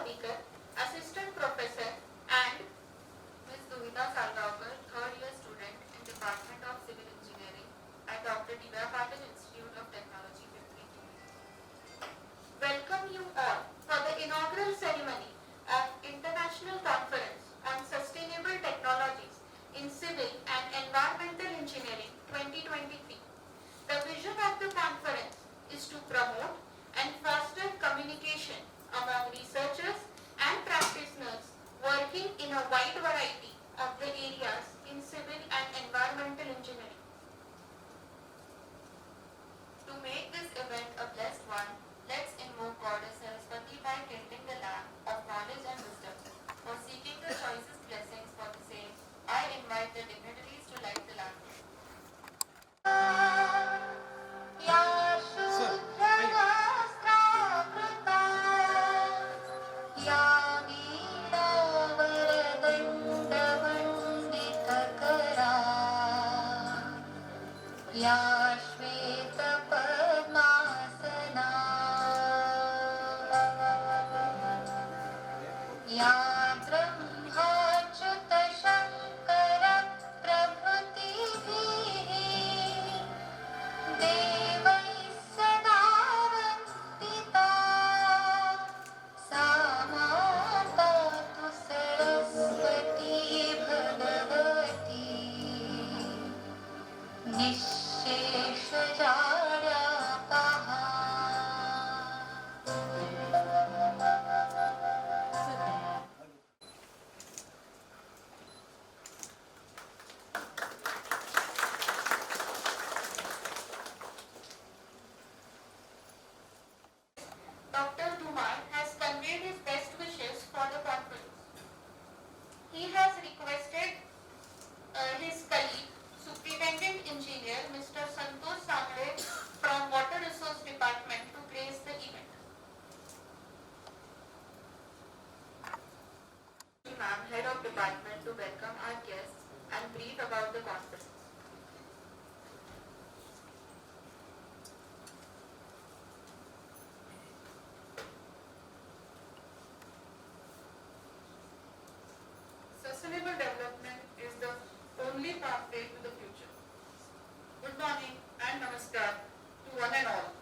speaker, assistant professor, and Ms. Duvita Salgaonkar, third year student in Department of Civil Engineering at Dr. D.Y. Patil Institute of Technology, Pimpri. Welcome you all for the inaugural ceremony of International Conference on Sustainable Technologies in Civil and Environmental Engineering 2023. The vision of the conference is to promote and foster communication among researchers and practitioners working in a wide variety of the areas in civil and environmental engineering. To make this event a blessed one, let's invoke Goddess Saraswati by kindling the lamp of knowledge and wisdom. For seeking the choicest blessings for the same, I invite the dignitaries to light the lamp. Dr. Dumar has conveyed his best wishes for the conference. He has requested his colleague, Superintendent Engineer Mr. Santosh Samle from Water Resource Department to grace the event. Ma'am, Head of Department, to welcome our guests and brief about the conference. Sustainable development is the only pathway to the future. Good morning and namaskar to one and all.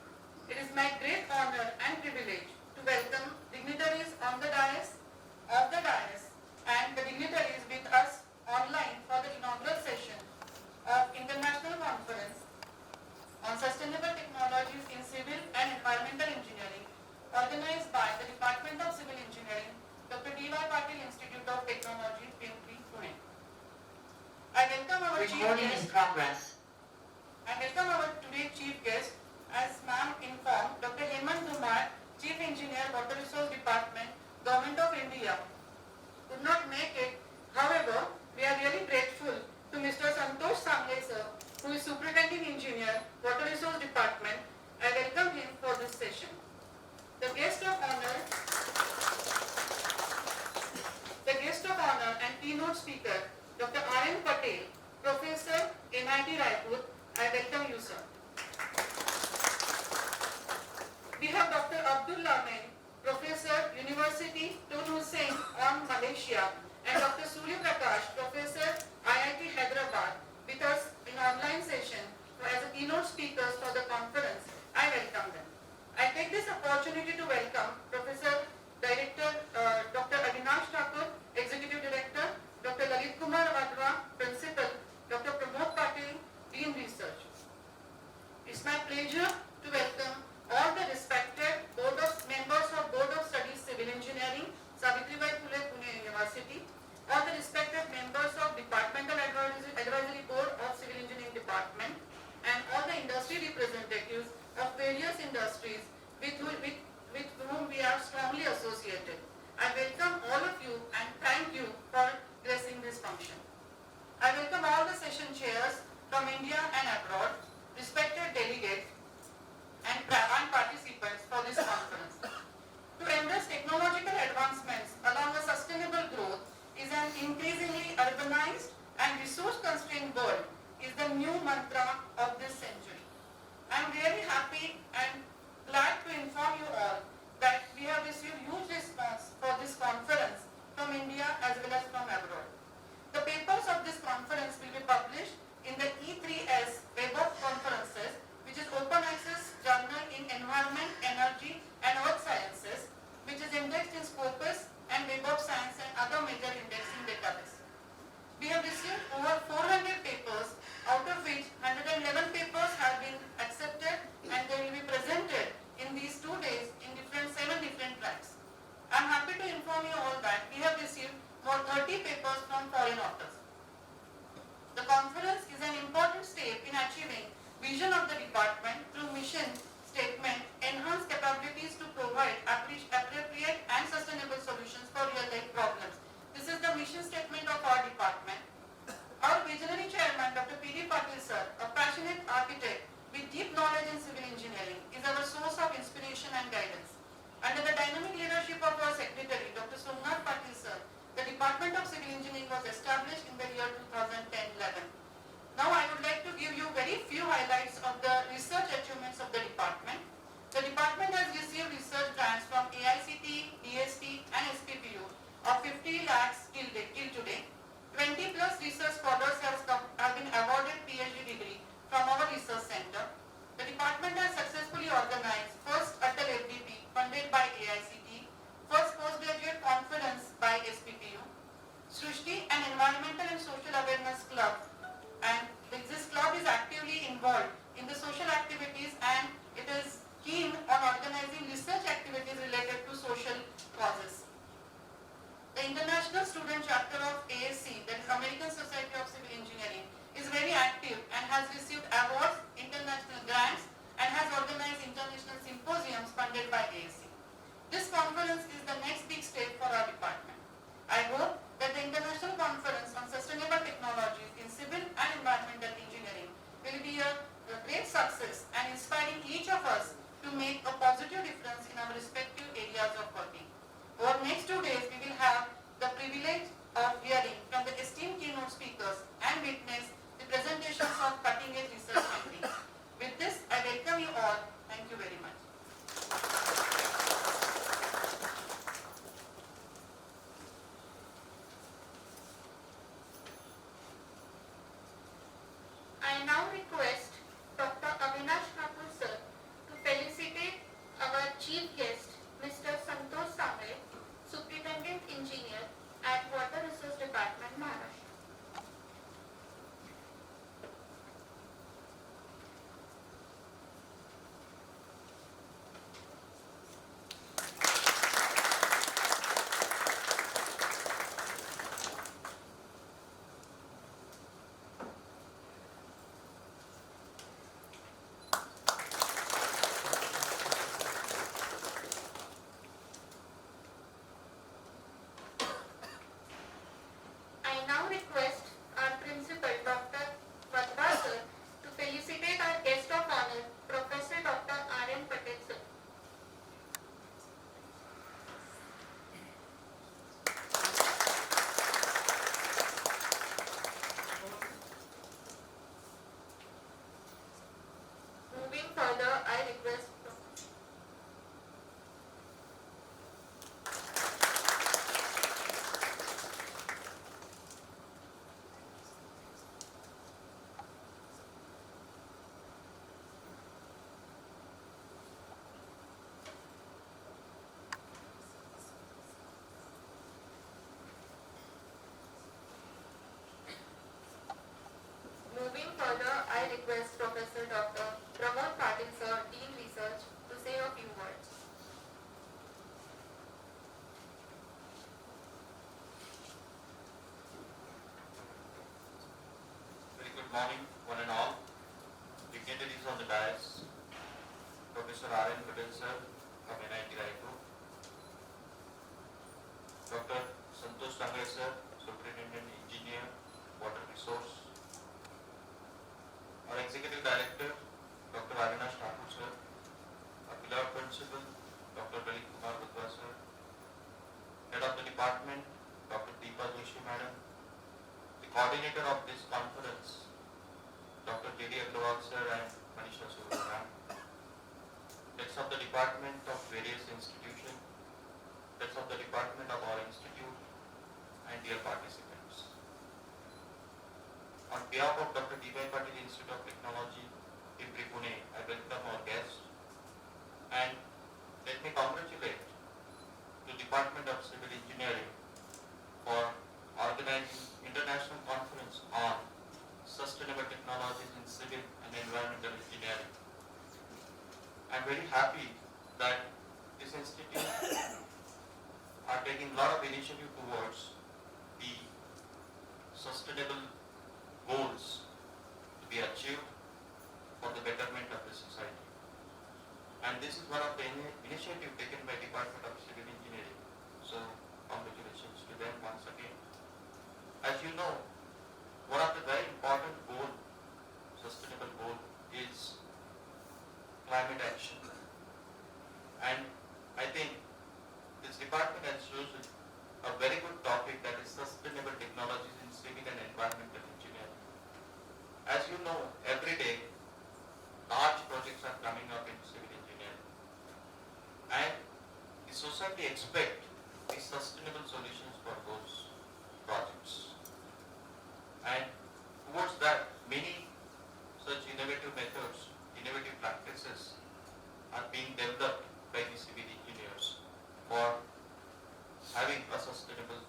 It is my great honor and privilege to welcome dignitaries on the dais, and the dignitaries with us online for the inaugural session of International Conference on Sustainable Technologies in Civil and Environmental Engineering, organized by the Department of Civil Engineering, Dr. D.Y. Patil Institute of Technology, Pimpri, Pune. I welcome our Recording in progress. Today's chief guest, as ma'am informed, Dr. Hemant Dumar, Chief Engineer, Water Resource Department, Government of India, could not make it. However, we are really grateful to Mr. Santosh Samle sir, who is Superintendent Engineer, Water Resource Department. I welcome him for this session. The guest of honor and keynote speaker, Dr. R.N. Patel, Professor, MIT Raipur. I welcome you, sir. We have Dr. Abdul Lamin, Professor, University Tun Hussein on Malaysia, and Dr. Surya Prakash, Professor, IIT Hyderabad, with us in online session as a keynote speakers for the conference. I welcome them. I take this opportunity to welcome Professor Director Dr. Avinash Thakur, Executive Director, Dr. Lalit Kumar Wadhwa, Principal, Dr. Pramod Patil, Dean Research. It's my pleasure to welcome all the respected members of Board of Studies Civil Engineering, Savitribai Phule Pune University, all the respected members of Departmental Advisory Board of Civil Engineering Department, and all the industry representatives of various industries with whom we are strongly associated. I welcome all of you and thank you for gracing this function. I welcome all the session chairs from India and abroad, respected delegates and participants for this conference. To embrace technological advancements along a sustainable growth is an increasingly urbanized and resource-constrained world is the new mantra of this century. I am really happy and glad to inform you all that we have received huge response for this more 30 papers from foreign authors. The conference is an important step in achieving vision of the department through mission statement, enhance capabilities to provide appropriate and sustainable solutions for real-life problems. This is the mission statement of our department. Our visionary chairman, Dr. P.D. Patil sir, a passionate architect with deep knowledge in civil engineering, is our source of inspiration and guidance. Under the dynamic leadership of our secretary, Dr. Somnath Patil sir, the Department of Civil Engineering was established in the year 2010-11. Now I would like to give you very few highlights of the research achievements of the department. The department has received research grants from AICTE, DST and SPPU of 50 lakhs till today. 20 plus research scholars have been awarded PhD degree from our research center. The department has successfully organized first Atal FDP funded by AICTE, first postgraduate conference by SPPU, Srushti, an environmental and social awareness club, and this club is actively involved in the social activities and it is keen on organizing research activities related to social causes. The International Student Chapter of ASC, that is American Society of Civil Engineering, is very active and has received awards, international grants, and has organized international symposiums funded by ASC. This conference is the next big step for our department. I hope that the International Conference on Sustainable Technologies in Civil and Environmental Engineering will be a great success and inspiring each of us to make a positive difference in our respective areas of working. Over next 2 days, we will have the privilege of hearing from the esteemed keynote speakers and witness the presentations of cutting-edge research findings. With this, I welcome you all. Thank you very much. I now request Dr. Avinash Thakur sir to felicitate our chief guest, Mr. Santosh Sangre, Superintendent Engineer at Water Resource Department, Maharashtra. I now request our principal, Dr. Vadva sir, to felicitate our guest of honor, Professor Dr. R.N. Patel sir. Moving further, I request Moving further, I request Professor Dr. Pramod Patil sir, Dean Research, to say a few words. Very good morning, one and all. Dignitaries on the dais, Professor R.N. Patel sir from NIT Raipur, Dr. Santosh Sangre sir, Superintendent Engineer, Water Resource, our Executive Director, Dr. Avinash Thakur sir, our beloved Principal, Dr. Lalit Kumar Budhwa sir, Head of the Department, Dr. Deepa Joshi Madam, the coordinator of this conference, Dr. J.D. Agrawal sir and Manisha Surya ma'am, heads of the department of various institutions, heads of the department of our institute, and dear participants. On behalf of Dr. D.Y. Patil Institute of Technology, Pimpri, Pune, I welcome our guests and let me congratulate the Department of Civil Engineering for organizing International Conference on Sustainable Technologies in Civil and Environmental Engineering. I am very happy that this institute are taking a lot of initiative towards sustainable goals to be achieved for the betterment of the society. And this is one of the initiative taken by Department of Civil Engineering. So congratulations to them once again. As you know, one of the very important goal, sustainable goal, is climate action. And I think this department has chosen a very good topic, that is sustainable technologies in civil and environmental engineering. As you know, every day large projects are coming up in civil engineering, and the society expect the sustainable solutions for those projects. And towards that, many such innovative methods, innovative practices are being developed by the civil engineers for having a sustainable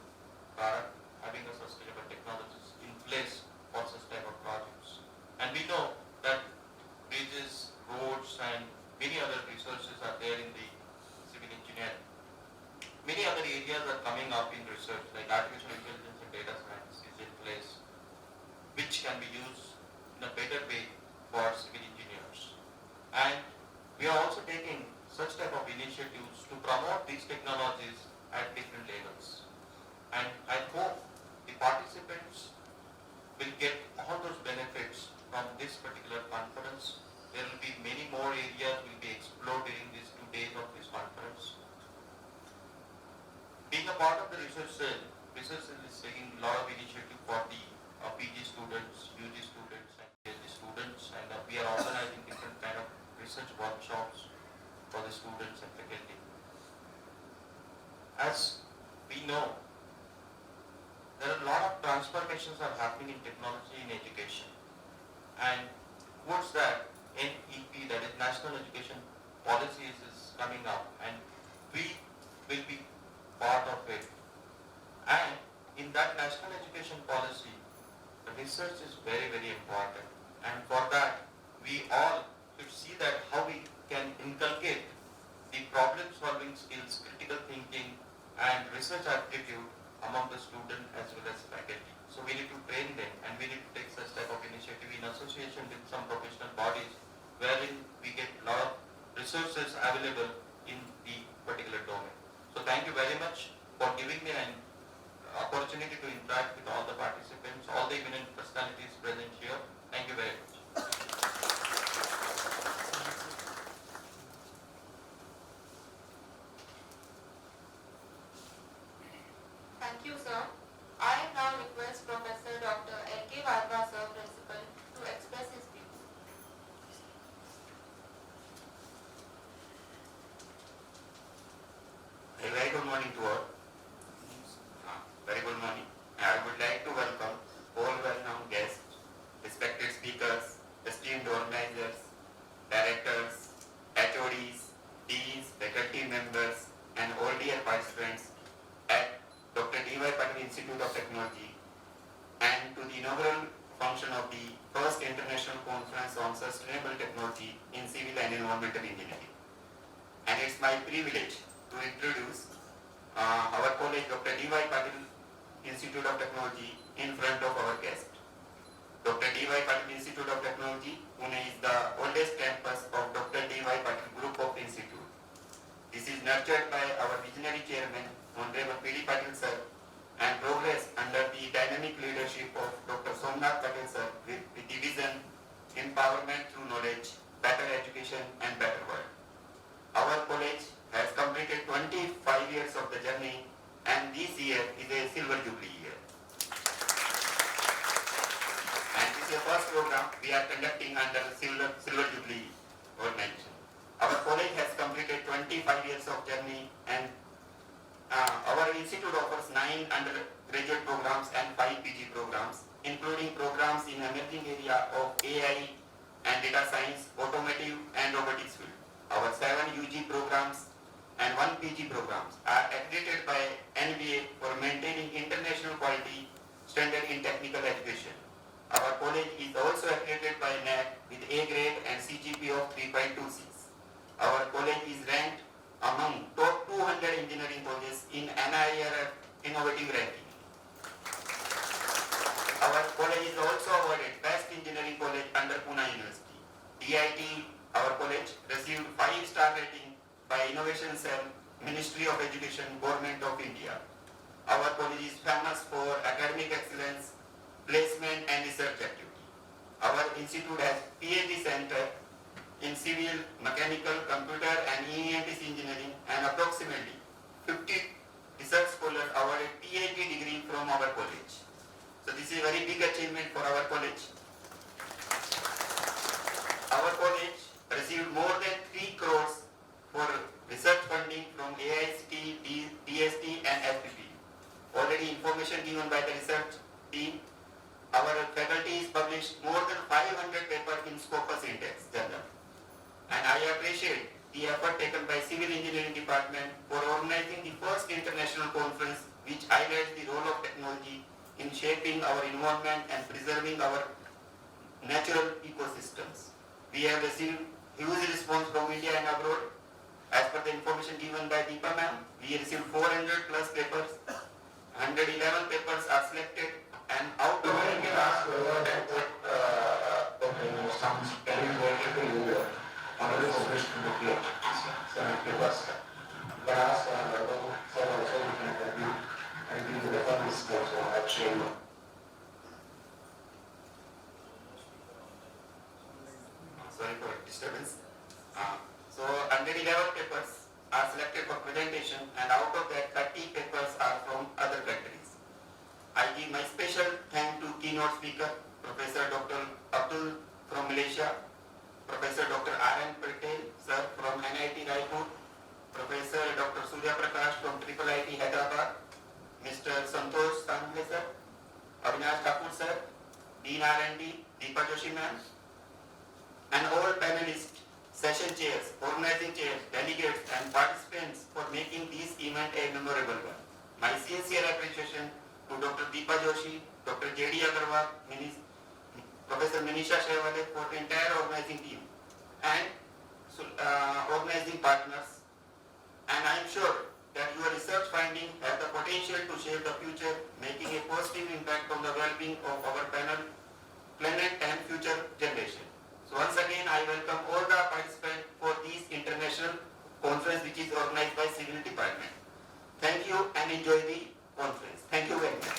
product, having a sustainable technologies in place for such type of projects. And we know that bridges, roads, and many other resources are there in the civil engineering. Many other areas are coming up in research, like artificial intelligence and data science is in place, which can be used in a better way for civil engineers. And we are also taking such type of initiatives to promote these technologies at different levels. And I hope the participants will get all those benefits from this particular conference. There will be many more areas will be explored during these 2 days of this conference. Being a part of the research cell is taking a lot of initiative for the PG students, UG students, and PhD students, and we are organizing different kind of research workshops for the students and faculty. As we know, there are a lot of transformations are happening in technology in education, and towards that, NEP, that is National Education Policies, is coming up, and we will be part of it. And in that National Education Policy, the research is very, very important, and for that, we all should see that how we can inculcate the problem-solving skills, critical thinking, and research aptitude among the student as well as faculty. So we need to train them, and we need to take such type of initiative in association with some professional bodies, wherein we get a lot of resources available in the particular domain. So thank you very much for giving me an opportunity to interact with all the participants, all the eminent personalities present here. Thank you very much. Thank you, sir. I now request Professor Dr. L.K. Varma, sir, Principal, to express his views. A very good morning to all. Very good morning. I would like to welcome all well-known guests, respected speakers, esteemed organizers, directors, HODs, deans, faculty members, and all dear participants at Dr. D.Y. Patil Institute of Technology, and to the inaugural function of the first International Conference on Sustainable Technology in Civil and Environmental Engineering. And it's my privilege to introduce our college, Dr. D.Y. Patil Institute of Technology, in front of our guest. Dr. D.Y. Patil Institute of Technology, Pune, is the oldest campus of Dr. D.Y. Patil Group of Institute. This is nurtured by our visionary chairman, Honorable P.D. Patil sir, and progress under the dynamic leadership of Dr. Somnath Patil sir with the vision, empowerment through knowledge, better education, and better world. Our college has completed 25 years of the journey, and this year is a silver jubilee year. And this is the first program we are conducting under silver jubilee organization. Our college has completed 25 years of journey, and our institute offers 9 undergraduate programs and 5 PG programs, including programs in emerging area of AI and data science, automotive, and robotics field. Our 7 UG programs and 1 PG programs are accredited by NBA for maintaining international quality standard in technical education. Our college is also accredited by NAC with A grade and CGP of 3.26. Our college is ranked among top 200 engineering colleges in NIRF innovative ranking. Our college is also awarded Best Engineering College under Pune University. DIT, our college, received 5-star rating by Innovation Cell, Ministry of Education, Government of India. Our college is famous for academic excellence, placement and research activity. Our institute has PhD center in civil, mechanical, computer and EMS engineering, and approximately 50 research scholars awarded PhD degree from our college. So this is a very big achievement for our college. Our college received more than 3 crores for research funding from AICT, DST and FPP. Already information given by the research team. Our faculty is published more than 500 papers in Scopus Index journal. And I appreciate the effort taken by Civil Engineering Department for organizing the first international conference which highlights the role of technology in shaping our environment and preserving our natural ecosystems. We have received huge response from India and abroad. As per the information given by Deepa ma'am, we received 400 plus papers. 111 papers are selected, and out of You can ask whether that sounds very related to you on the published in the plate. So it was. But ask so also we can help you and give you the funds also actually. sorry for disturbance. So 111 papers are selected for presentation, and out of that 30 papers are from other countries. I give my special thanks to keynote speaker, Professor Dr. Abdul from Malaysia, Professor Dr. R.N. Patel, sir, from NIT Raipur, Professor Dr. Surya Prakash from IIIT Hyderabad, Mr. Santosh Sangle, sir, Avinash Thakur, sir, Dean R&D, Deepa Joshi ma'am, and all panelists, session chairs, organizing chairs, delegates and participants for making this event a memorable one. My sincere appreciation to Dr. Deepa Joshi, Dr. J.D. Agarwal, Professor Manisha Shaiwale for the entire organizing team and organizing partners. And I am sure that your research findings have the potential to shape the future, making a positive impact on the well-being of our planet and future generation. So once again, I welcome all the participants for this international conference which is organized by Civil Department. Thank you and enjoy the conference. Thank you very much.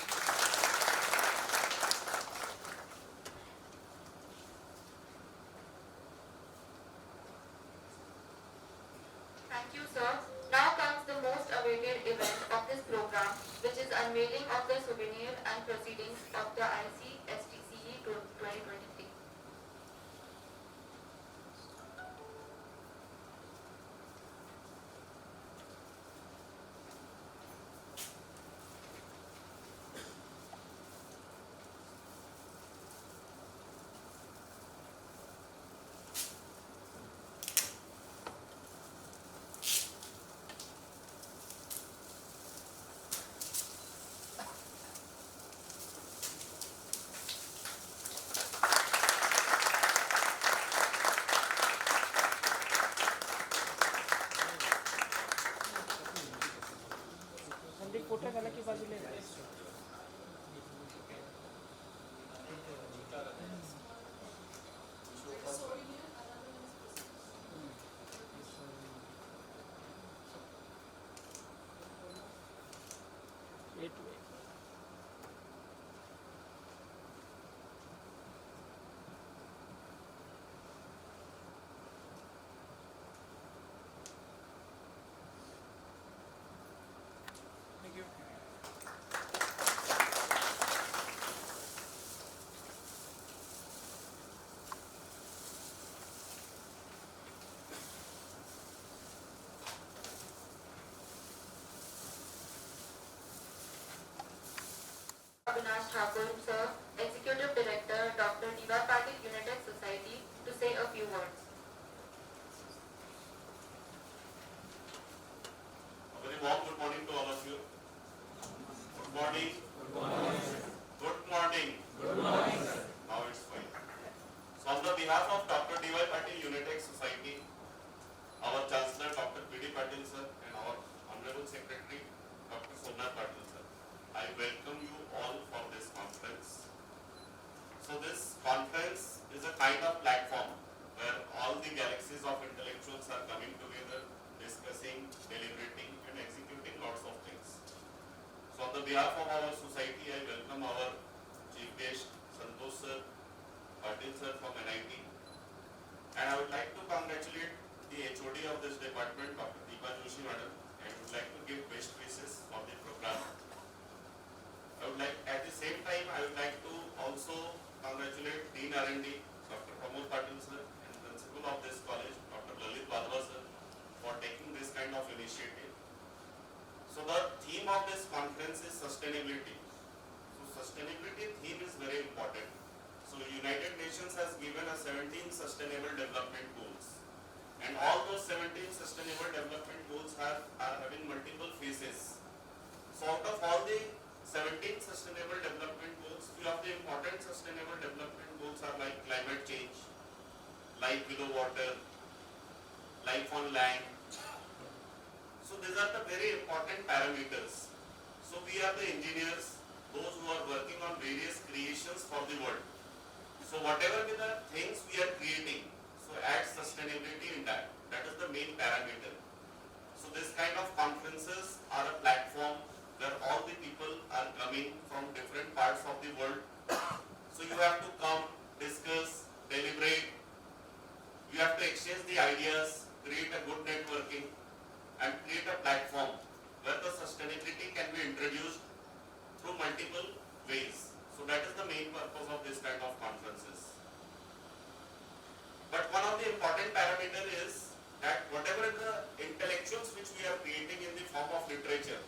Thank you, sir. Now comes the most awaited event of this program, which is unveiling of the souvenir and proceedings of the ICSTCE 2023. Photo वाला की बाजू ले Avinash Thakur, sir, Executive Director, Dr. Diva Patil United Society, to say a few words. A very warm good morning to all of you. Good morning. Good morning. Good morning. Good morning, sir. Now it's fine. So on the behalf of Dr. D.Y. Patil Unitech Society, our Chancellor Dr. P.D. Patil sir and our Honorable Secretary Dr. Somnath Patil sir, I welcome you all for this conference. behalf of our society, I welcome our chief guest, Santosh sir, Patil sir from NIT. And I would like to congratulate the HOD of this department, Dr. Deepa Joshi madam, and would like to give best wishes for the program. At the same time, I would like to also congratulate Dean R&D, Dr. Pramod Patil sir, and principal of this college, Dr. Lalit Wadhwa sir, for taking this kind of initiative. So the theme of this conference is sustainability. So sustainability theme is very important. So United Nations has given us 17 sustainable development goals. And all those 17 sustainable development goals are having multiple phases. So out of all the 17 sustainable development goals, few of the important sustainable development goals are like climate change, life below water, life on land. So these are the very important parameters. So we are the engineers, those who are working on various creations for the world. So whatever be the things we are creating, so add sustainability in that. That is the main parameter. So this kind of conferences are a platform where all the people are coming from different parts of the world. So you have to come, discuss, deliberate. You have to exchange the ideas, create a good networking, and create a platform where the sustainability can be introduced through multiple ways. So that is the main purpose of this kind of conferences. But one of the important parameter is that whatever the intellectuals which we are creating in the form of literature,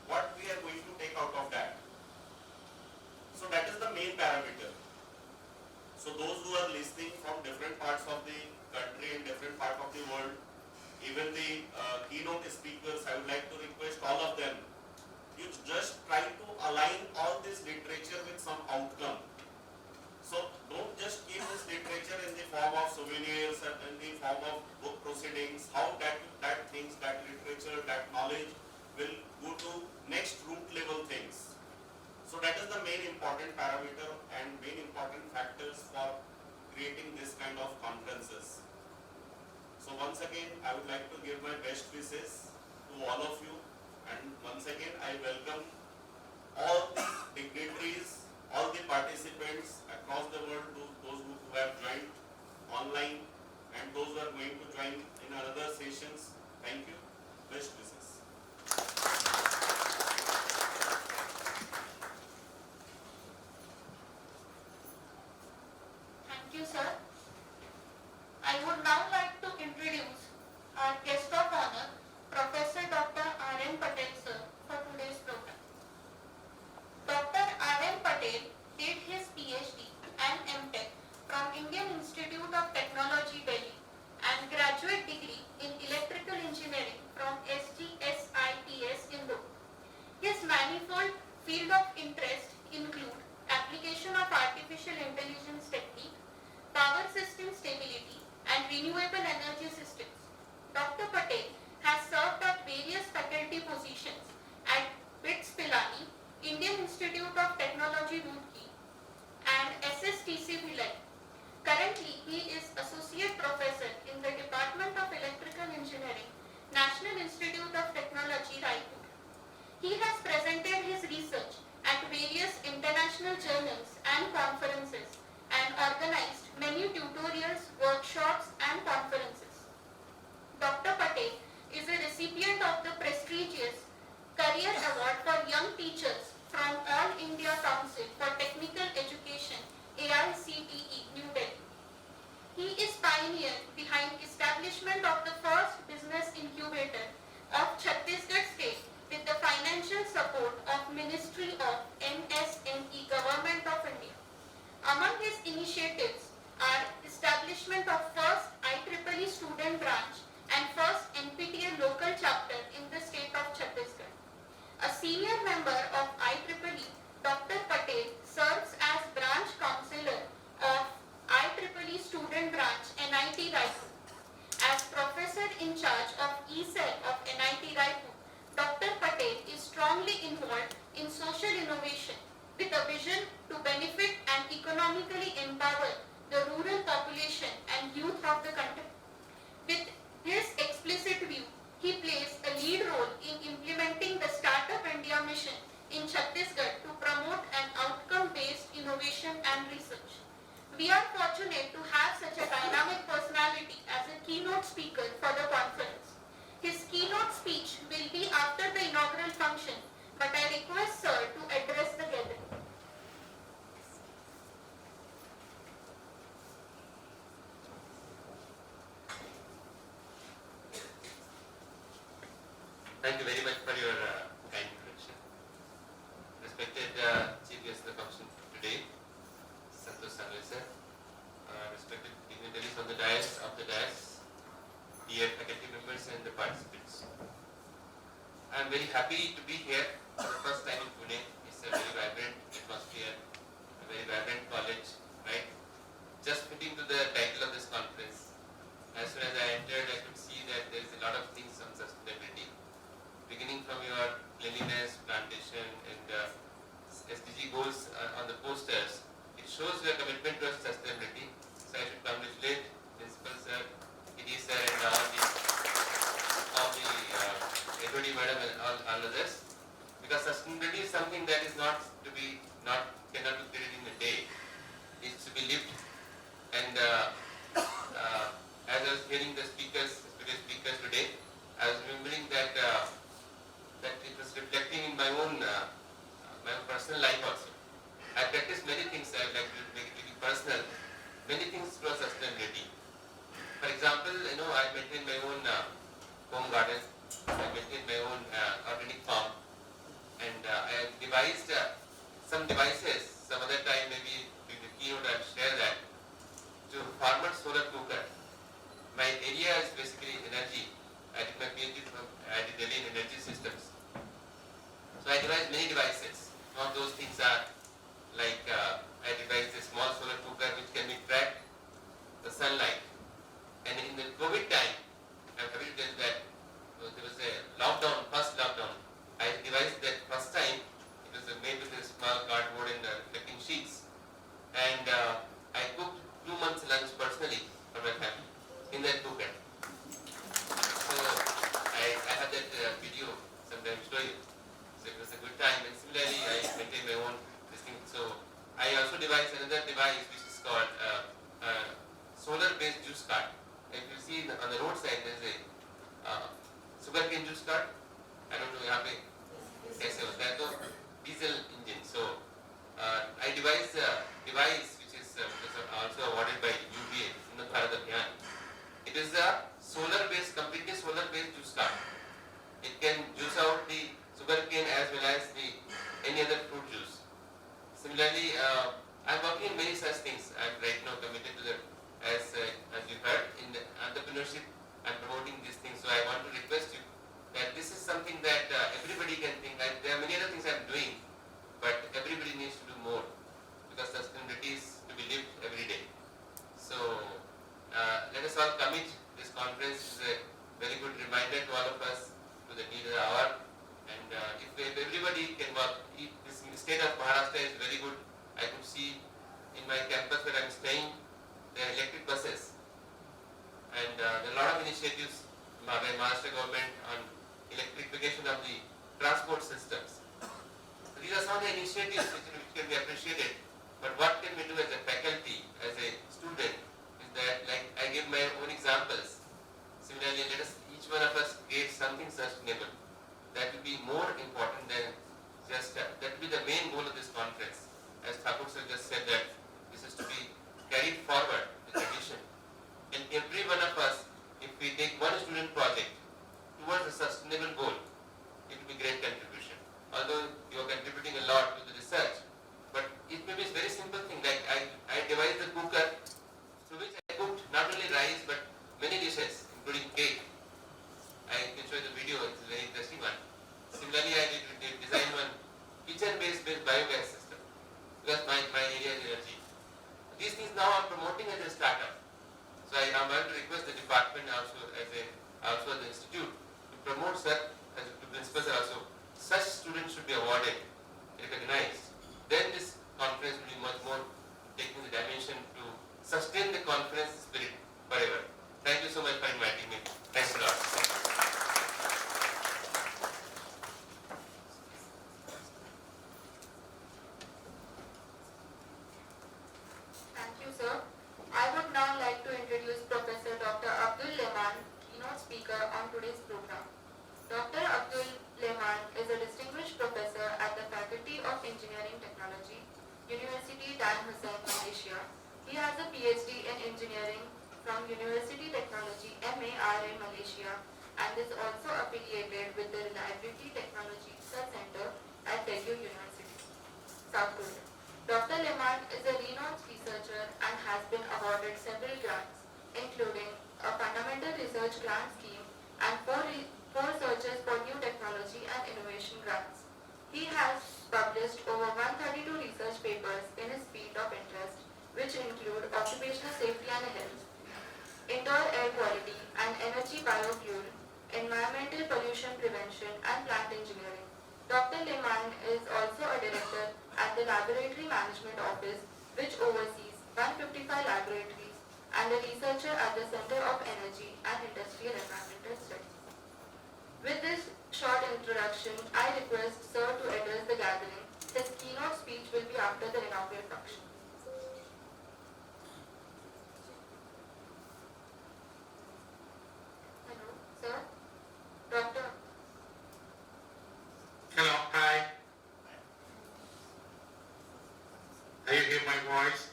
what we are going to take out of that. So that is the main parameter. So those who are listening from different parts of the country and different part of the world, even the keynote speakers, I would like to request all of them, you just try to align all this literature with some outcome. So don't just keep this literature in the form of souvenirs and in the form of book proceedings, how that things, that literature, that knowledge will go to next root level things. So that is the main important parameter and main important factors for creating this kind of conferences. So once again, I would like to give my best wishes to all of you, and once again, I welcome all the dignitaries, all the participants across the world, those who have joined online and those who are going to join in another sessions. Thank you. Best wishes. Thank you, sir. I would now like to introduce our guest of honor, Professor Dr. R.N. Patel, sir, for today's program. Dr. R.N. Patel did his PhD and MTech from Indian Institute of Technology, Delhi, and graduate degree in electrical engineering from ICSTCE, Indore. His manifold field of interest include application of artificial intelligence technique, power system stability, and renewable energy systems. Dr. Patel has served at various faculty positions at BITS Pilani, Indian Institute of Technology, Roorkee, and ICSTCE Bhilai. Currently, he is Associate Professor in the Department of Electrical Engineering, National Institute of Technology, Raipur. He has presented his research at various international journals and conferences and organized many tutorials, workshops, and conferences. Dr. Patel is a recipient of the prestigious Career Award for Young Teachers from All India Council for Technical Education, ICSTCE, New Delhi. He is pioneer behind establishment of the first business incubator of Chhattisgarh state with the financial support of Ministry of MSME Government of India. Among his initiatives are establishment of first IEEE student branch and first NPTEL local chapter in the state of Chhattisgarh. A senior member of IEEE, Dr. Patel serves as branch counselor of IEEE student branch NIT Raipur. As professor in charge of E-Cell of NIT Raipur, Dr. Patel is strongly involved in social innovation with a vision to benefit and economically empower the rural population and youth of the country. With his explicit view, he plays a lead role in implementing the Startup India mission in Chhattisgarh to promote an outcome-based innovation and research. We are fortunate to have such a dynamic personality as a keynote speaker for the conference. His keynote speech will be after the inaugural function, but I request Sir to address the gathering. Thank you very much for your kind introduction. Respected Chief Guest of the function today, Santosh Sangwe sir, respected dignitaries on the dais, dear faculty members and the participants. I am very happy to be here for the first time in Pune. It's a very vibrant atmosphere, a very vibrant college, right? Just fitting to the title of this conference. As soon as I entered, I could see that there is a lot of things on sustainability. Beginning from your cleanliness, plantation, and SDG goals on the posters, it shows your commitment towards sustainability. So I should congratulate Principal Sir, PD Sir, and all the HOD Madam and all others. Because sustainability is something that is cannot be created in a day. It's to be lived. And as I was hearing the speakers today, I was remembering that it was reflecting in my own personal life also. I practice many things. I would like to make it really personal. Many things towards sustainability. For example, I maintain my own home garden. I maintain my own organic farm, and I have devised some devices. Some other time, maybe with the keynote, I'll share that. To farmer solar cooker. My area is basically energy. I did my PhD from Delhi in energy systems. So I devised many devices. Some of those things are like I devised a small solar cooker which can be tracked the sunlight. And in the COVID time, I'm happy to tell that there was a lockdown, first lockdown. I devised that first time. It was made with a small cardboard and reflecting sheets. And I cooked 2 months lunch personally for my family in that cooker. So I have that video sometime show you. So it was a good time, and similarly I maintain my own this thing. So I also devised another device which is called solar-based juice cart. If you see on the roadside there is a sugarcane juice cart. I don't know यहाँ पे कैसे होता है, तो diesel engine. So I devised a device which is also awarded by UBA in the Bharat Abhiyan. It is a completely solar-based juice cart. It can juice out the sugarcane as well as any other fruit juice. Similarly, I am working in many such things. I am right now committed to as you heard, in the entrepreneurship. I am promoting these things. So I want to request you that this is something that everybody can think. There are many other things I am doing, but everybody needs to do more because sustainability is to be lived every day. So let us all commit. This conference is a very good reminder to all of us to the need of the hour. And if everybody can work, this state of Maharashtra is very good. I could see in my campus where I am staying, there are electric buses. And there are a lot of initiatives by Maharashtra government on electrification of the transport systems. So these are some of the initiatives which can be appreciated. But what can we do as a faculty, as a student, is that, like I give my own examples. Similarly, let us each one of us create something sustainable. That will be more important than just that will be the main goal of this conference. As Thakur sir just said that this is to be carried forward, the tradition. And every one of us, if we take one student project towards a sustainable goal, it will be great contribution. Although you are contributing a lot to the research, but it may be a very simple thing, like I devised the cooker through which I cooked not only rice but many dishes, including cake. I can show you the video, it's a very interesting one. Similarly, I did design one kitchen-based biogas system because my area is energy. These things now I'm promoting as a startup. So I am going to request the department also as the institute to promote such, as the principals also, such students should be awarded, recognized. Then this conference will be much more taking the dimension to sustain the conference spirit forever. Thank you so much for inviting me. Thanks a lot. Tan Hussein, Malaysia. He has a PhD in engineering from University Technology MARA, Malaysia, and is also affiliated with the Reliability Technology Research Center at Daegu University, South Korea. Dr. Lemon is a renowned researcher and has been awarded several grants, including a fundamental research grant scheme and four searches for new technology and innovation grants. He has published over 132 research papers in his field of interest, which include occupational safety and health, indoor air quality and energy biofuel, environmental pollution prevention and plant engineering. Dr. Lehmann is also a director at the Laboratory Management Office, which oversees 155 laboratories, and a researcher at the Center of Energy and Industrial Environmental Studies. With this short introduction, I request Sir to address the gathering. His keynote speech will be after the inaugural function. Hello, Sir. Doctor. Hello, hi. Are you hear my voice?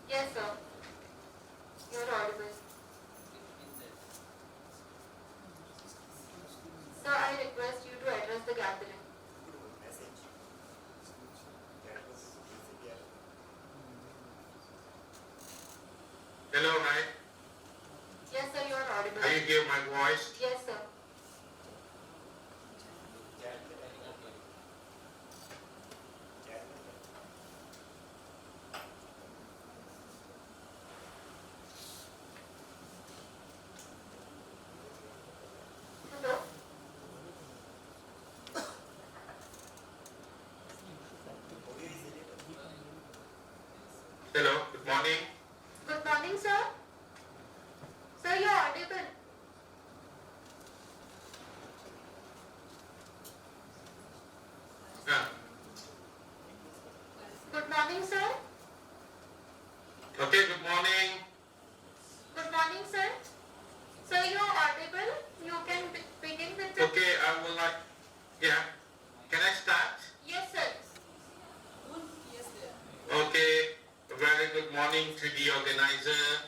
Yes, sir. You're audible. Sir, I request you to address the gathering. Hello, hi. Yes, sir, you are audible. Are you hear my voice? Yes, sir. Hello. Hello, good morning. Good morning, sir. Sir, you are audible. Yeah. Good morning, sir. Okay, good morning. Good morning, sir. Sir, you are audible. You can begin with the... Okay, I would like, yeah. Can I start? Yes, sir. Okay, very good morning to the organizer.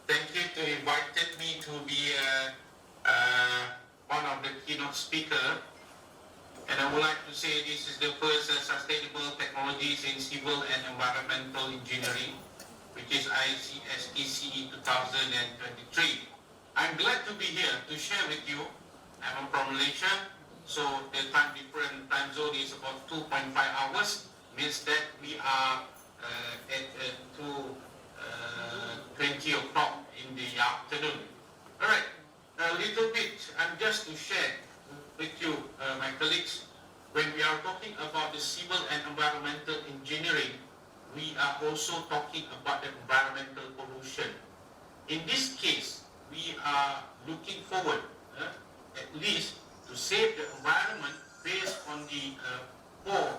Thank you to invited me to be one of the keynote speaker. And I would like to say this is the first sustainable technologies in civil and environmental engineering, which is ICSTCE 2023. I'm glad to be here to share with you. I'm from Malaysia, so the time different time zone is about 2.5 hours, means that we are at 20 o'clock in the afternoon. All right, a little bit, I'm just to share with you, my colleagues, when we are talking about the civil and environmental engineering, we are also talking about the environmental pollution. In this case, we are looking forward, at least, to save the environment based on the four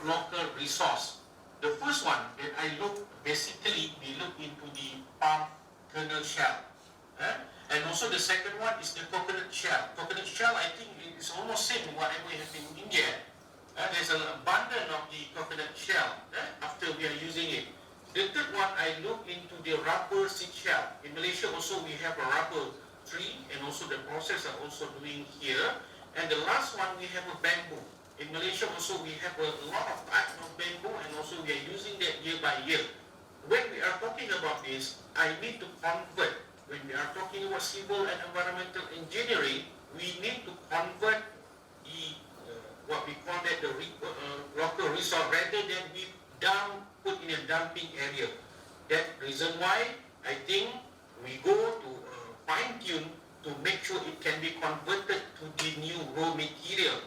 local resource. The first one that I look, basically, we look into the palm kernel shell. And also the second one is the coconut shell. Coconut shell, I think, is almost same whatever we have in India. There's an abundance of the coconut shell after we are using it. The third one, I look into the rubber seed shell. In Malaysia also we have a rubber tree, and also the process are also doing here. And the last one, we have a bamboo. In Malaysia also we have a lot of types of bamboo, and also we are using that year by year. When we are talking about this, I need to convert. When we are talking about civil and environmental engineering, we need to convert the what we call that the local resource rather than we put in a dumping area. That reason why I think we go to fine tune to make sure it can be converted to the new raw material.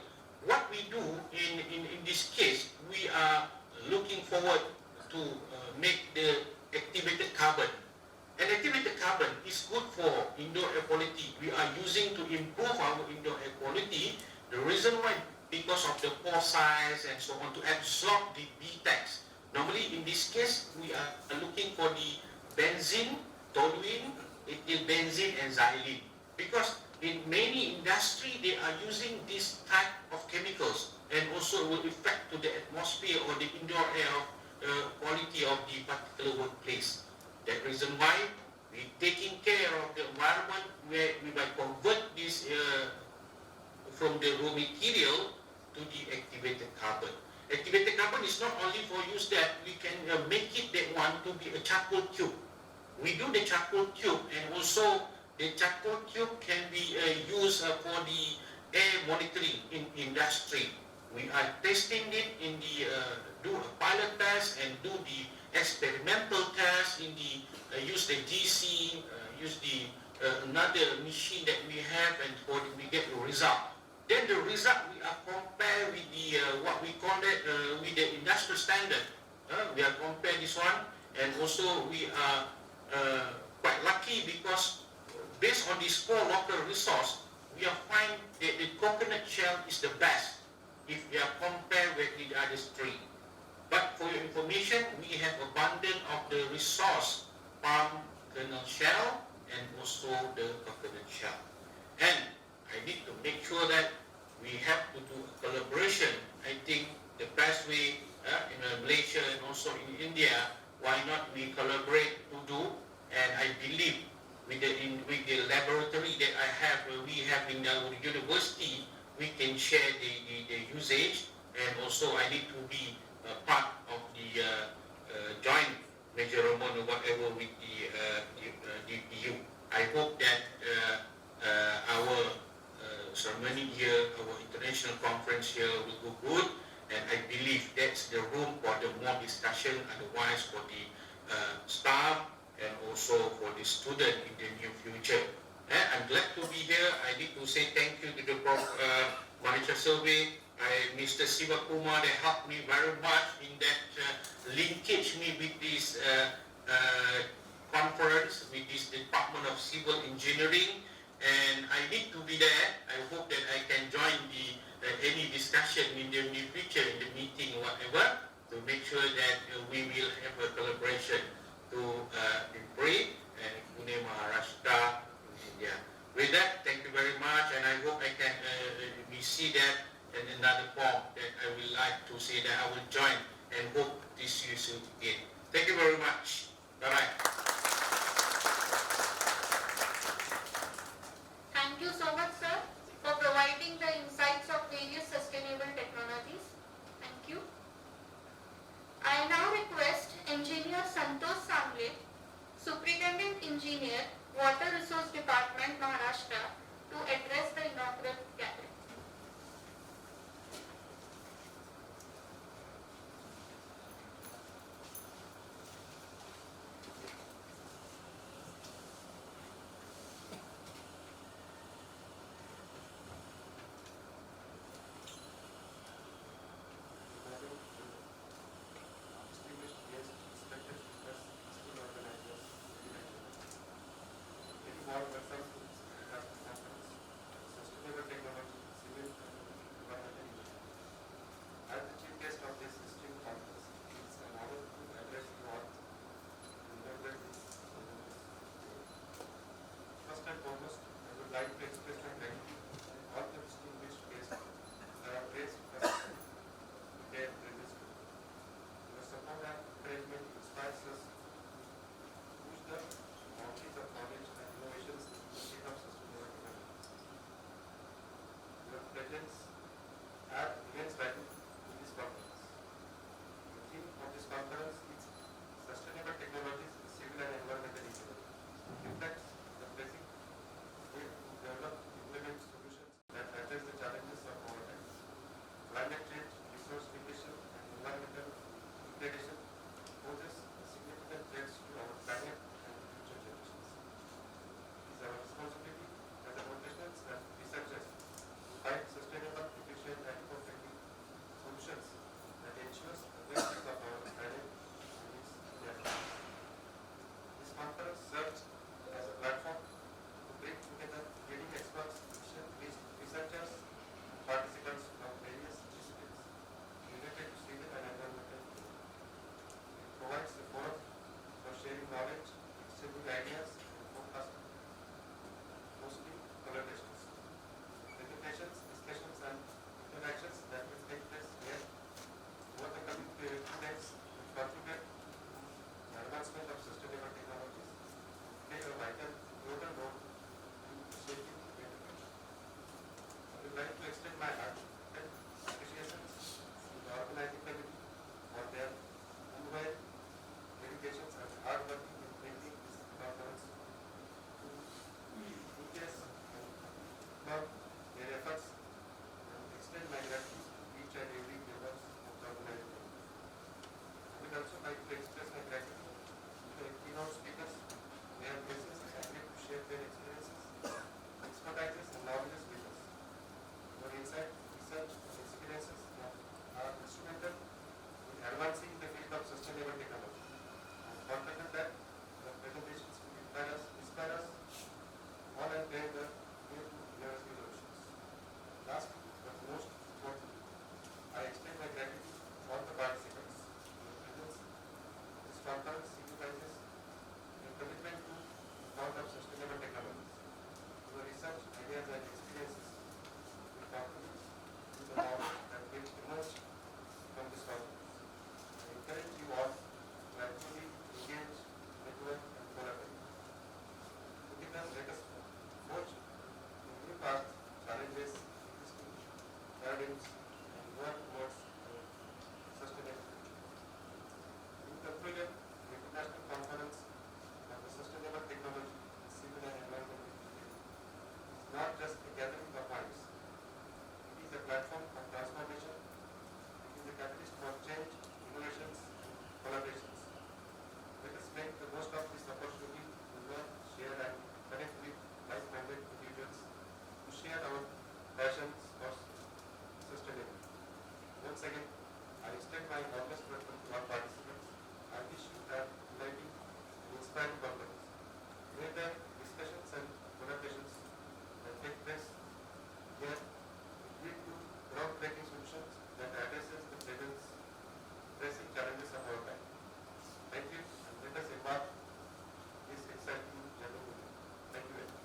What we do in this case, we are looking forward to make the activated carbon. And activated carbon is good for indoor air quality. We are using to improve our indoor air quality. The reason why, because of the pore size and so on, to absorb the B-tax. Normally in this case, we are looking for the benzene, toluene, ethyl benzene and xylene. Because in many industry, they are using this type of chemicals, and also will affect to the atmosphere or the indoor air quality of the particular workplace. That reason why we taking care of the environment where we might convert this from the raw material to the activated carbon. Activated carbon is not only for use that we can make it that one to be a charcoal tube. We do the charcoal tube, and also the charcoal tube can be used for the air monitoring in industry. We are testing it in the do a pilot test and do the experimental test in the use the GC, use the another machine that we have, and for the, we get the result. Then the result we are compare with the what we call it with the industrial standard. We are compare this one, and also we are quite lucky because based on this four local resource, we are find that the coconut shell is the best if we are compare with the other three. But for your information, we have abundant of the resource palm kernel shell and also the coconut shell. And I need to make sure that we have to do a collaboration. I think the best way in Malaysia and also in India, why not we collaborate to do? And I believe with the laboratory that I have, we have in our university, we can share the usage, and also I need to be part of the joint measurement or whatever with the DPU. I hope that our ceremony here, our international conference here will go good, and I believe that's the room for the more discussion, otherwise for the staff and also for the student in the near future. I'm glad to be here. I need to say thank you to the Malaysia Survey, Mr. Siva Kumar, that helped me very much in that linkage me with this conference, with this Department of Civil Engineering, and I need to be there. I hope that I can join the any discussion in the near future, in the meeting or whatever, to make sure that we will have a collaboration to improve Pune, Maharashtra, in India. With that, thank you very much, and I hope I can we see that in another form that I would like to say that I will join and hope this year soon again. Thank you very much. Bye-bye. Thank you so much, sir, for providing the insights of various sustainable technologies. Thank you. I now request Engineer Santosh Samble, Superintendent Engineer, Water Resource Department, Maharashtra, to address the inaugural gathering. Distinguished guests, respected speakers, school organizers, very warm welcome to this international conference, Sustainable Technology, Civil and Environmental Engineering. As the chief guest of this esteemed conference, it is an honor to address you all to inaugurate this conference. First and foremost, I would like to express my gratitude to all the distinguished guests that have graced us with their presence today. Your support and encouragement inspires us to push the boundaries of knowledge and innovations in the field of sustainable technologies. Your presence adds immense value to this conference. The theme of this conference is Sustainable Technologies in Civil and Environmental Engineering. It reflects the pressing need to develop and implement solutions that address the challenges of our time. Climate change, resource depletion, and environmental degradation poses significant threats to our planet and future generations. It is our responsibility as professionals and researchers to find sustainable, efficient, and eco-friendly solutions that ensures the well-being of our planet and its inhabitants. This conference serves as a platform to bring together leading experts, researchers, and participants from various disciplines related to civil and environmental engineering. It provides a forum for sharing knowledge, exchanging ideas, and forecasting, mostly collaborations. Presentations, discussions, and interactions that will take place here over the coming 2 days will advancing the field of sustainable technology. I am confident that the presentations will inspire us all and pave the way to university solutions. Last but most importantly, I extend my gratitude to all the participants. Your presence in this conference signifies your commitment to the cause of sustainable technologies. Your research, ideas and experiences will contribute to the knowledge that will emerge from this conference. I encourage you all to actively engage, network and collaborate. Together, let us forge a new path, challenges existing paradigms and work towards sustainable future. In conclusion, the International Conference on the Sustainable Technology in Civil and Environmental Engineering is not just a gathering of minds. It is a platform of transformation. It is a catalyst for change, innovations, and collaborations. Let us make the most of this opportunity to learn, share, and connect with like-minded individuals who share our passions for sustainability. Once again, I extend my warmest welcome to all participants. I wish you have enlightening and inspiring conference. May the discussions and collaborations that take place here lead to groundbreaking solutions that addresses the pressing challenges of our time. Thank you, and let us embark this exciting journey together. Thank you very much.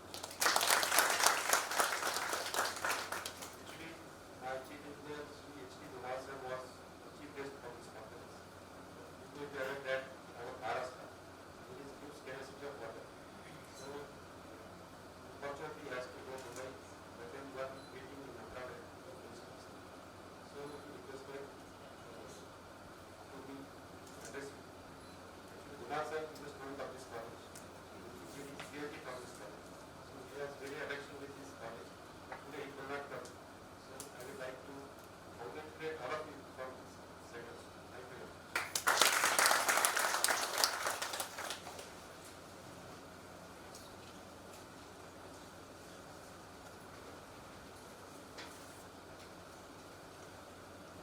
Actually, my chief engineer, Sri H.T. Dumar sir, was the chief guest of this conference. You may be aware that our Maharashtra, there is huge scarcity of water. So, unfortunately, he has to go to Mumbai, but then one meeting in Ahmedabad. So, he requested to be addressed. Actually, Dumar sir is the student of this college. He is PhD from this college. So, he has very affection with this college. Today, he could not come. So, I would like to congratulate all of you from this sector. Thank you very much.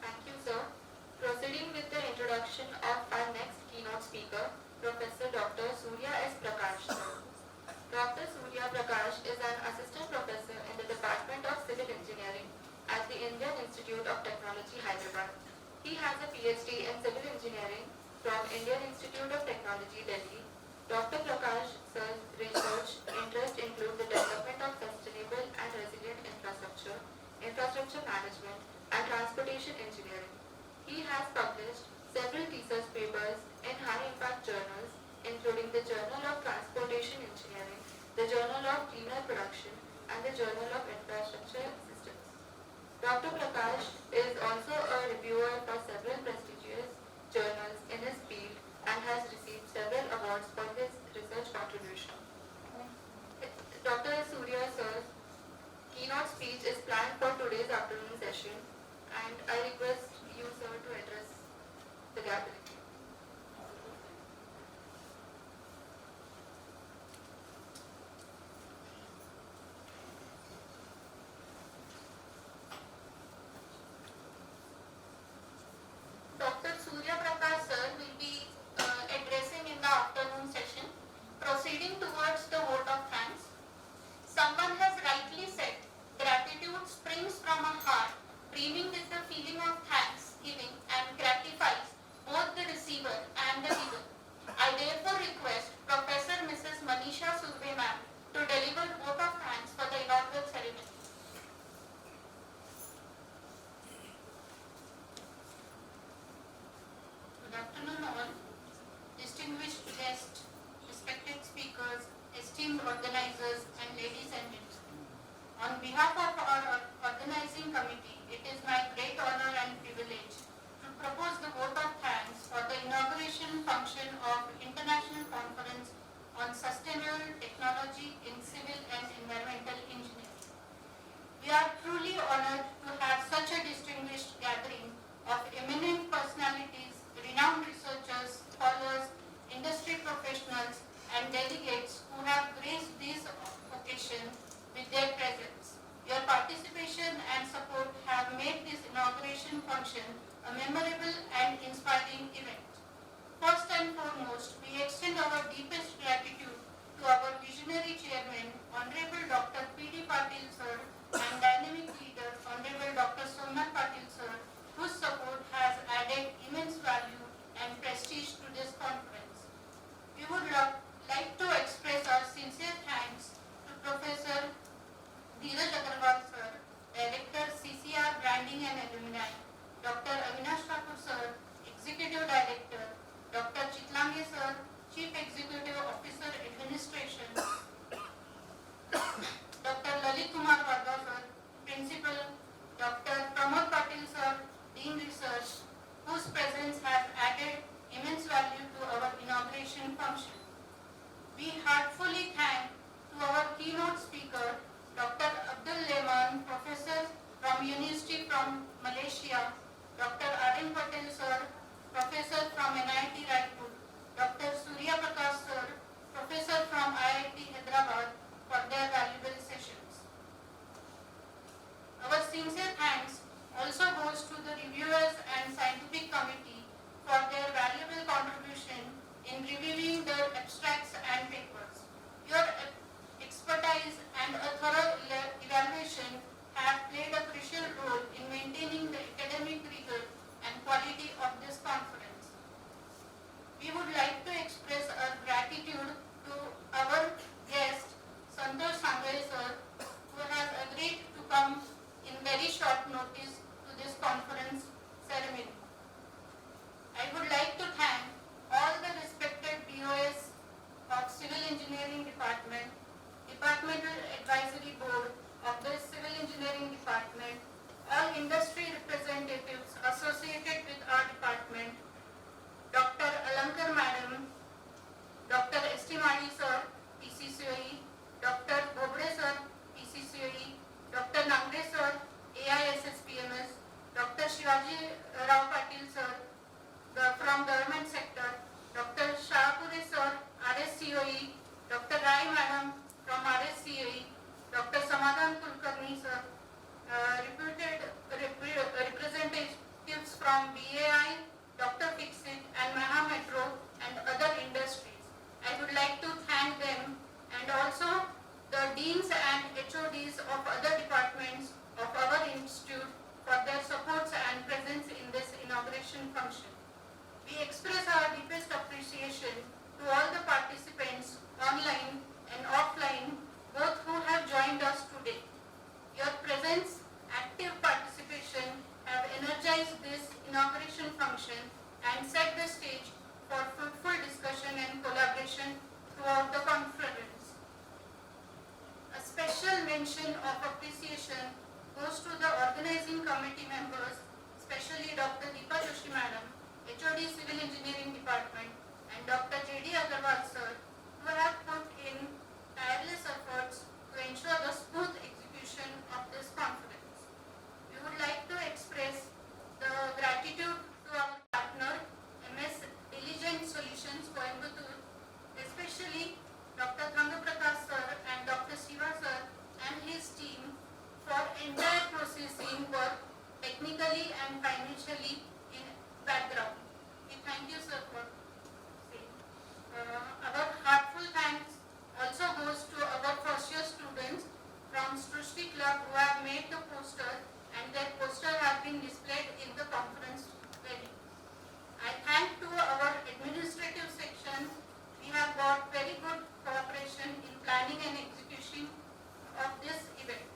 Thank you, sir. Proceeding with the introduction of our next keynote speaker, Professor Dr. Surya S. Prakash, sir. Dr. Surya Prakash is an assistant professor in the Department of Civil Engineering at the Indian Institute of Technology, Hyderabad. He has a PhD in Civil Engineering from Indian Institute of Technology, Delhi. Dr. Prakash sir's research interests include the development of sustainable and resilient infrastructure, infrastructure management, and transportation engineering. He has published several thesis papers in high-impact journals, including the Journal of Transportation Engineering, the Journal of Cleaner Production, and the Journal of Infrastructure Systems. Dr. Prakash is also a reviewer for several prestigious journals in his field and has received several awards for his research contribution. Dr. Surya sir's keynote speech is planned for today's afternoon session, and I request you, sir, to address the gathering. Dr. Surya Prakash sir will be addressing in the afternoon session. Proceeding towards the vote of thanks. Someone has rightly said, gratitude springs from a heart brimming with the feeling of thanksgiving and gratifies both the receiver and the giver. I therefore request Professor Mrs. Manisha Surve ma'am to deliver vote of thanks for the inaugural ceremony. Good afternoon all, distinguished guests, respected speakers, esteemed organizers, and ladies and gentlemen. On behalf of our organizing committee, it is my great honor and privilege to propose the vote of thanks for the inauguration function of International Conference on Sustainable Technology in Civil and Environmental Engineering. We are truly honored to have such a distinguished gathering of eminent personalities, renowned researchers, scholars, industry professionals, and delegates who have graced this occasion with their presence. Your participation and support have made this inauguration function a memorable and We express our deepest appreciation to all the participants online and offline, both who have joined us today. Your presence, active participation have energized this inauguration function and set the stage for fruitful discussion and collaboration throughout the conference. A special mention of appreciation goes to the organizing committee members, especially Dr. Deepa Joshi Madam, HOD Civil Engineering Department, and Dr. J.D. Agarwal Sir, who have put in tireless efforts to ensure the smooth execution of this conference. We would like to express the gratitude to our partner, MS Diligent Solutions Coimbatore, especially Dr. Prakash Sir and Dr. Siva Sir and his team for entire processing work technically and financially in background. We thank you, sir, for saying. Our heartful thanks also goes to our first year students from Srushti Club who have made the poster, and their poster have been displayed in the conference venue. I thank to our administrative section. We have got very good cooperation in planning and execution of this event.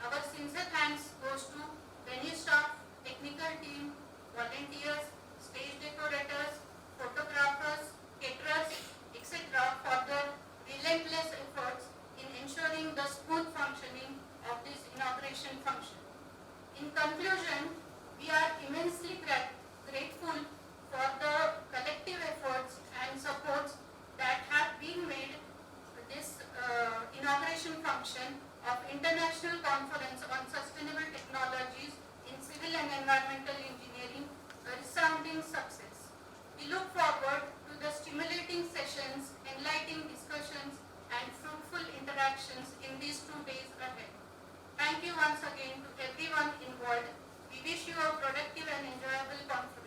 Our sincere thanks goes to venue staff, technical team, volunteers, stage decorators, photographers, caterers, etc. for their relentless efforts in ensuring the smooth functioning of this inauguration function. In conclusion, we are immensely grateful for the collective efforts and supports that have been made this inauguration function of International Conference on Sustainable Technologies in Civil and Environmental Engineering a resounding success. We look forward to the stimulating sessions, enlightening discussions, and fruitful interactions in these 2 days ahead. Thank you once again to everyone involved. We wish you a productive and enjoyable conference.